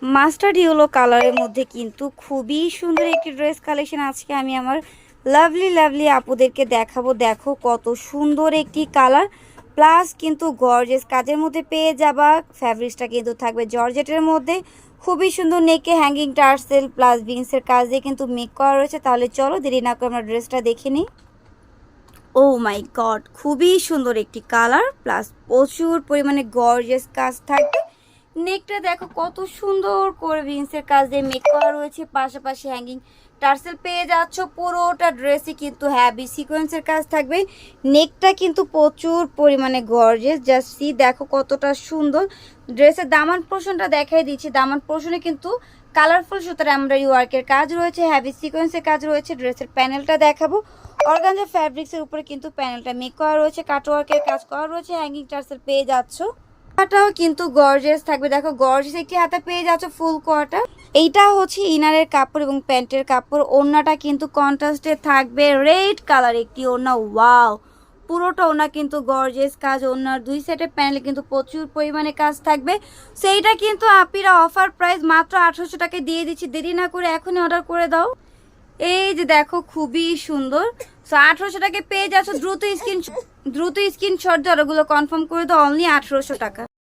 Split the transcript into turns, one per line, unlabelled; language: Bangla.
মাস্টার্ড ইয়েলো কালারের মধ্যে কিন্তু খুবই সুন্দর একটি ড্রেস কালেকশন আজকে আমি আমার লাভলি লাভলি আপুদেরকে দেখাবো। দেখো কত সুন্দর একটি কালার, প্লাস কিন্তু গর্জেস কাজের মধ্যে পেয়ে যাবা। ফ্যাব্রিক্সটা কিন্তু থাকবে জর্জেটের মধ্যে, খুবই সুন্দর নেকে হ্যাঙ্গিং টার্সেল প্লাস বিনসের কাজ দিয়ে কিন্তু মেক করা রয়েছে। তাহলে চলো দেরি না করে আমরা ড্রেসটা দেখে নিই। ও মাই গড, খুবই সুন্দর একটি কালার, প্লাস প্রচুর পরিমাণে গর্জিয়াস কাজ থাকবে। নেকটা দেখো কত সুন্দর করে ভিন্সের কাজ দিয়ে মেক করা রয়েছে, পাশাপাশি হ্যাঙ্গিং টার্সেল পেয়ে যাচ্ছ। পুরোটা ড্রেসে কিন্তু হ্যাভি সিকোয়েন্সের কাজ থাকবে। নেকটা কিন্তু প্রচুর পরিমাণে গর্জিয়াস, জাস্ট সি দেখো কতটা সুন্দর। ড্রেসের দামান পোর্শনটা দেখাই দিচ্ছি। দামান পোর্শনে কিন্তু কালারফুল সুতার এমব্রয়ডারি ওয়ার্কের কাজ রয়েছে, হ্যাভি সিকোয়েন্সের কাজ রয়েছে। ড্রেসের প্যানেলটা দেখাবো। অর্গানজা ফ্যাব্রিক্সের উপরে কিন্তু প্যানেলটা মেক করা রয়েছে, কাটওয়ার্কের কাজ করা রয়েছে, হ্যাঙ্গিং টার্সেল পেয়ে যাচ্ছ। হাতাটাও কিন্তু গর্জিয়াস থাকবে, দেখো গর্জিয়াস একটি হাতা পেয়ে যাচ্ছ ফুল কোয়াটা। এইটা হচ্ছে ইনারের কাপড় এবং প্যান্টের কাপড়। ওড়নাটা কিন্তু কন্ট্রাস্টে থাকবে, রেড কালার একটি ওড়না। ওয়াও, পুরোটা ওড়না কিন্তু গর্জিয়াস কাজ। ওড়নার দুই সাইডের প্যানেলে কিন্তু প্রচুর পরিমাণে কাজ থাকবে। সেইটা কিন্তু আপিরা অফার প্রাইস মাত্র 1800 টাকায় দিয়ে দিচ্ছি। দেরি না করে এখনই অর্ডার করে দাও। এই যে দেখো খুবই সুন্দর। 1800 টাকায় পেয়ে যাচ্ছ। দ্রুত স্ক্রিনশট দিয়ে অর্ডারগুলো কনফার্ম করে দাও। অনলি 1800 টাকা।